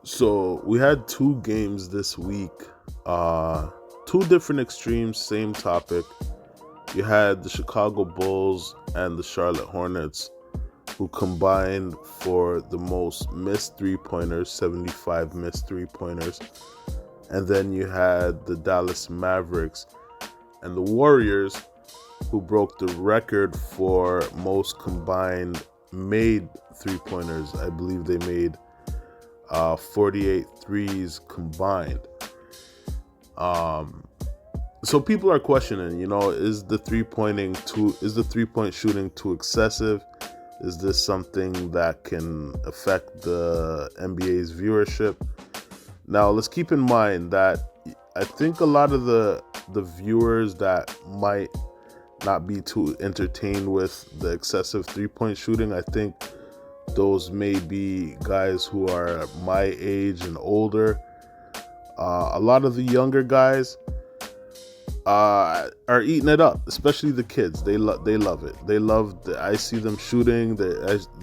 So we had two games this week, two different extremes, same topic. You had the Chicago Bulls and the Charlotte Hornets, who combined for the most missed three pointers, 75 missed three pointers. And then you had the Dallas Mavericks and the Warriors, who broke the record for most combined made three pointers. I believe they made 48 threes combined. Um, so people are questioning, is the three point shooting too excessive? Is this something that can affect the NBA's viewership? Now, let's keep in mind that I think a lot of the viewers that might not be too entertained with the excessive three point shooting, I think those may be guys who are my age and older. A lot of the younger guys are eating it up, especially the kids. They love it. I see them shooting.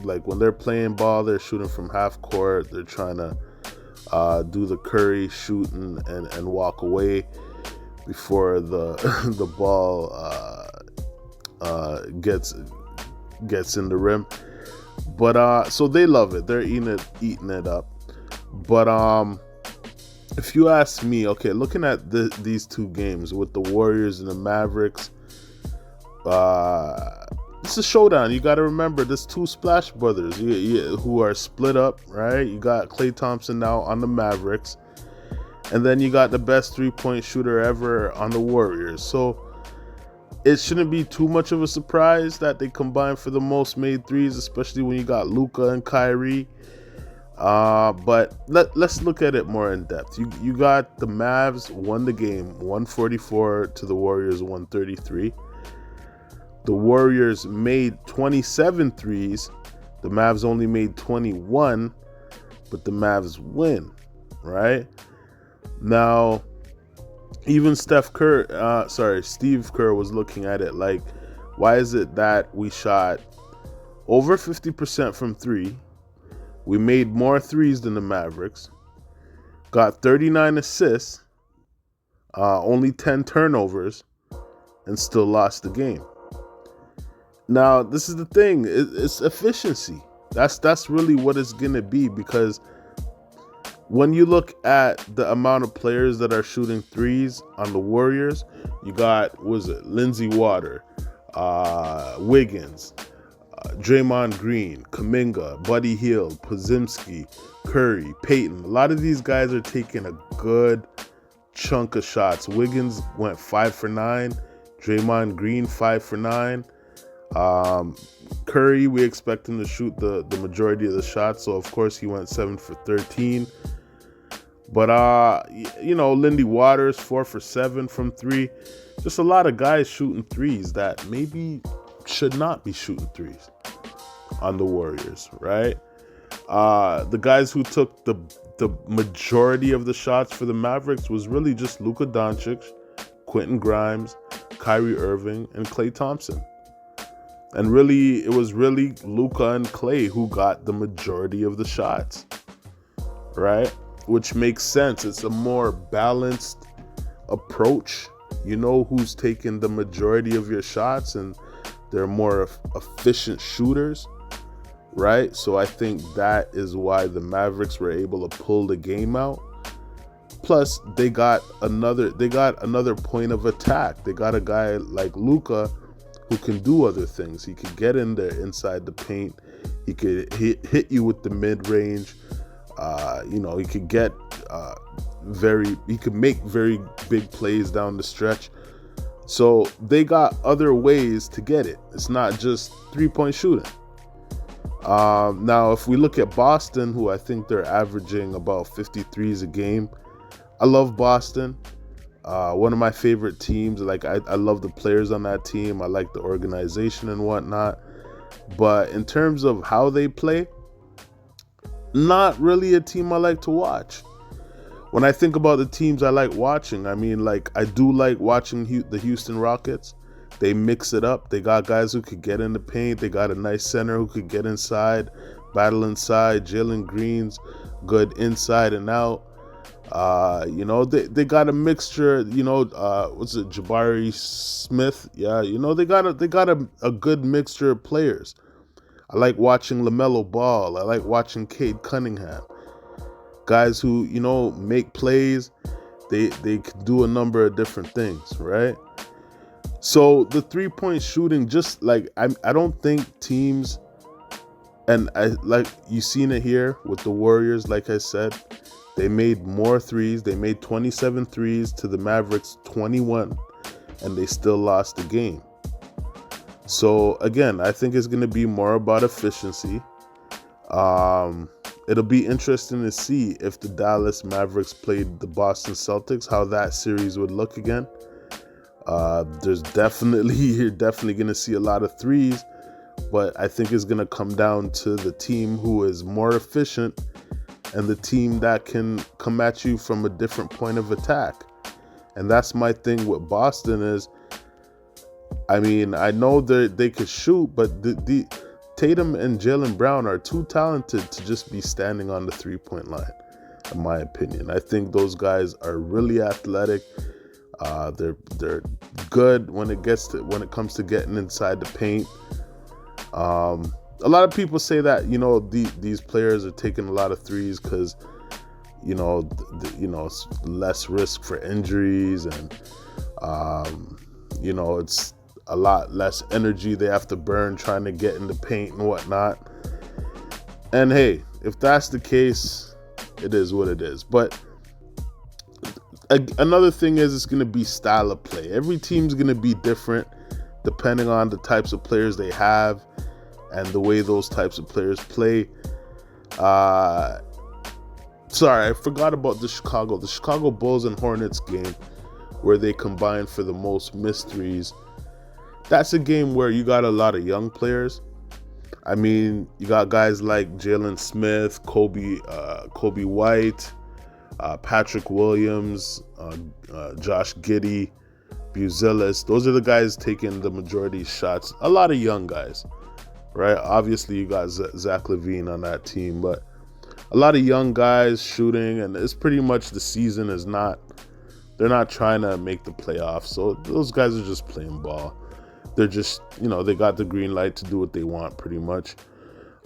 Like when they're playing ball, they're shooting from half court. They're trying to do the Curry shooting and walk away before the the ball gets in the rim. But so they love it. They're eating it up. But if you ask me, okay, looking at these two games with the Warriors and the Mavericks, it's a showdown. You got to remember, there's two Splash Brothers who are split up, right? You got Klay Thompson now on the Mavericks, and then you got the best three-point shooter ever on the Warriors. So it shouldn't be too much of a surprise that they combine for the most made threes, especially when you got Luka and Kyrie. But let's look at it more in depth. You got the Mavs won the game 144 to the Warriors 133. The Warriors made 27 threes. The Mavs only made 21, but the Mavs win, right? Now, even Steve Kerr was looking at it like, why is it that we shot over 50% from three? We made more threes than the Mavericks, got 39 assists, only 10 turnovers, and still lost the game. Now, this is the thing. It's efficiency. That's really what it's going to be, because when you look at the amount of players that are shooting threes on the Warriors, you got, Lindsey Water, Wiggins, Draymond Green, Kuminga, Buddy Hield, Podziemski, Curry, Payton. A lot of these guys are taking a good chunk of shots. Wiggins went 5 for 9. Draymond Green 5 for 9. Curry, we expect him to shoot the majority of the shots, so of course he went 7 for 13. But Lindy Waters 4 for 7 from 3. Just a lot of guys shooting threes that maybe should not be shooting threes on the Warriors, right? The guys who took the majority of the shots for the Mavericks was really just Luka Doncic, Quentin Grimes, Kyrie Irving, and Klay Thompson. And really, it was really Luka and Klay who got the majority of the shots, right? Which makes sense. It's a more balanced approach. You know who's taking the majority of your shots, and they're more efficient shooters, right? So I think that is why the Mavericks were able to pull the game out. Plus, they got another point of attack. They got a guy like Luka who can do other things. He could get in there inside the paint. He could hit you with the mid-range. He could get he could make very big plays down the stretch. So they got other ways to get it. It's not just three-point shooting. Now, if we look at Boston, who I think they're averaging about 53s a game, I love Boston. One of my favorite teams. Like I love the players on that team. I like the organization and whatnot. But in terms of how they play, not really a team I like to watch. When I think about the teams I like watching, I mean, like, I do like watching the Houston Rockets. They mix it up. They got guys who could get in the paint. They got a nice center who could get inside, battle inside. Jalen Green's good inside and out. They got a mixture. What's it, Jabari Smith? Yeah, they got a good mixture of players. I like watching LaMelo Ball. I like watching Cade Cunningham. Guys who make plays. They can do a number of different things, right? So the 3-point shooting, just like I don't think teams, and I like you seen it here with the Warriors. Like I said, they made more threes. They made 27 threes to the Mavericks 21, and they still lost the game. So again, I think it's going to be more about efficiency. It'll be interesting to see if the Dallas Mavericks played the Boston Celtics, how that series would look again. You're definitely going to see a lot of threes, but I think it's going to come down to the team who is more efficient and the team that can come at you from a different point of attack. And that's my thing with Boston is, I mean, I know that they could shoot, but the Tatum and Jaylen Brown are too talented to just be standing on the 3-point line, in my opinion. I think those guys are really athletic. They're good when it comes to getting inside the paint. A lot of people say that these players are taking a lot of threes because it's less risk for injuries and it's a lot less energy they have to burn trying to get in the paint and whatnot. And hey, if that's the case, it is what it is. But another thing is it's going to be style of play. Every team's going to be different depending on the types of players they have and the way those types of players play. Sorry, I forgot about the Chicago Bulls and Hornets game where they combined for the most missed threes. That's a game where you got a lot of young players. I mean, you got guys like Jalen Smith, Kobe White, Patrick Williams, Josh Giddey, Buzelis. Those are the guys taking the majority of shots. A lot of young guys, right? Obviously, you got Zach LaVine on that team, but a lot of young guys shooting, and it's pretty much the season is not. They're not trying to make the playoffs, so those guys are just playing ball. They're just, they got the green light to do what they want, pretty much.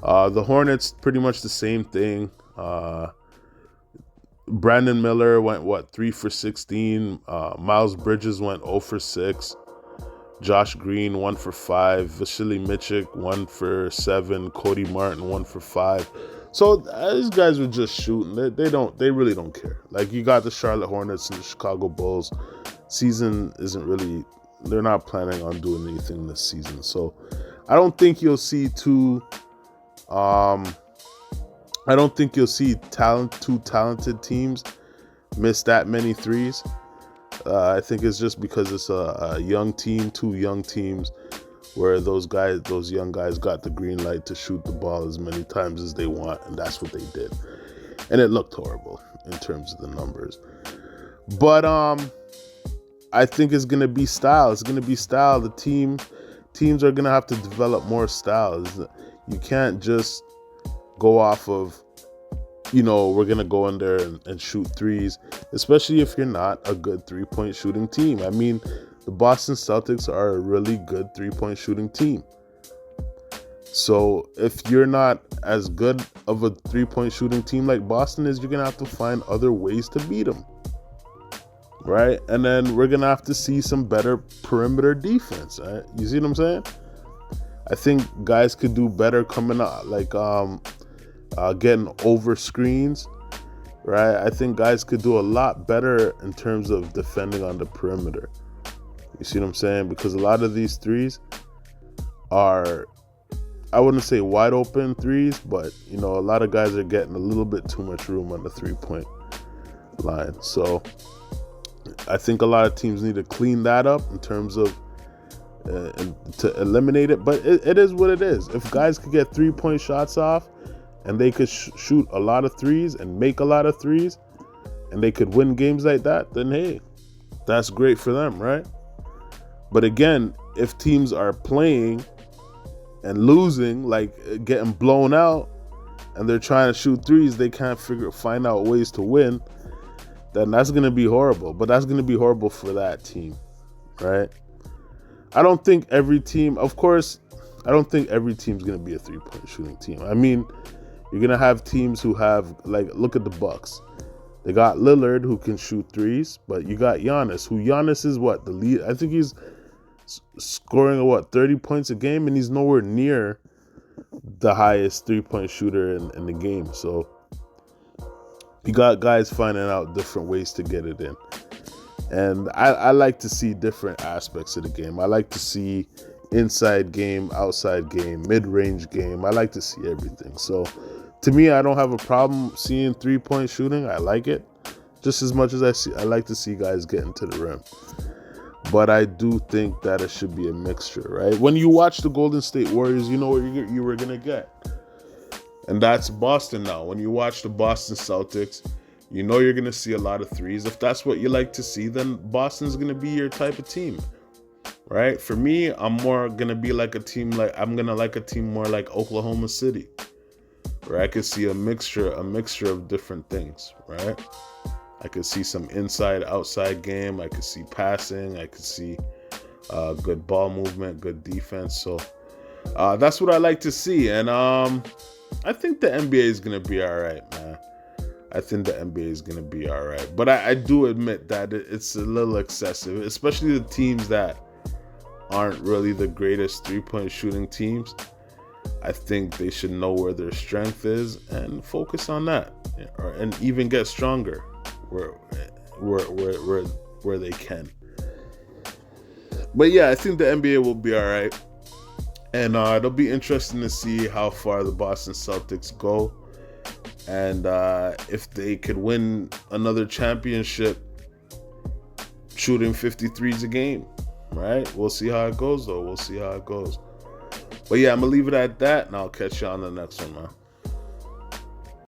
The Hornets, pretty much the same thing. Brandon Miller went 3 for 16. Miles Bridges went 0 for 6. Josh Green 1 for 5. Vasily Mitchell 1 for 7. Cody Martin 1 for 5. So these guys were just shooting. They really don't care. Like, you got the Charlotte Hornets and the Chicago Bulls. Season isn't really. They're not planning on doing anything this season. So I don't think you'll see two talented teams miss that many threes. I think it's just because it's a young team, two young teams, where those young guys got the green light to shoot the ball as many times as they want, and that's what they did. And it looked horrible in terms of the numbers. But I think it's going to be style. It's going to be style. The teams are going to have to develop more styles. You can't just go off of, we're going to go in there and shoot threes, especially if you're not a good 3-point shooting team. I mean, the Boston Celtics are a really good 3-point shooting team. So if you're not as good of a 3-point shooting team like Boston is, you're going to have to find other ways to beat them. Right? And then we're going to have to see some better perimeter defense. Right? You see what I'm saying? I think guys could do better coming out, like getting over screens. Right? I think guys could do a lot better in terms of defending on the perimeter. You see what I'm saying? Because a lot of these threes are, I wouldn't say wide open threes, but, a lot of guys are getting a little bit too much room on the 3-point line. So I think a lot of teams need to clean that up in terms of to eliminate it. But it is what it is. If guys could get 3-point shots off and they could shoot a lot of threes and make a lot of threes and they could win games like that, then hey, that's great for them, right? But again, if teams are playing and losing, like getting blown out, and they're trying to shoot threes, they can't find out ways to win, then that's going to be horrible. But that's going to be horrible for that team, right? I don't think every team, of course, I don't think every team's going to be a three-point shooting team. I mean, you're going to have teams who have, like, look at the Bucks. They got Lillard, who can shoot threes, but you got Giannis is what? The lead. I think he's scoring, 30 points a game, and he's nowhere near the highest three-point shooter in the game. So you got guys finding out different ways to get it in. And I like to see different aspects of the game. I like to see inside game, outside game, mid-range game. I like to see everything. So to me, I don't have a problem seeing three-point shooting. I like it just as much as I like to see guys get into the rim. But I do think that it should be a mixture, right? When you watch the Golden State Warriors, you know what you were going to get. And that's Boston now. When you watch the Boston Celtics, you know you're going to see a lot of threes. If that's what you like to see, then Boston's going to be your type of team, right? For me, I'm more going to be like a team more like Oklahoma City, where I could see a mixture of different things, right? I could see some inside, outside game. I could see passing. I could see good ball movement, good defense. So that's what I like to see. And I think the NBA is going to be all right, man. I think the NBA is going to be all right. But I do admit that it's a little excessive, especially the teams that aren't really the greatest three-point shooting teams. I think they should know where their strength is and focus on that, and even get stronger where they can. But yeah, I think the NBA will be all right, and it'll be interesting to see how far the Boston Celtics go, and if they could win another championship shooting 53s a game, right? We'll see how it goes, though. We'll see how it goes. But yeah, I'm gonna leave it at that, and I'll catch you on the next one, man.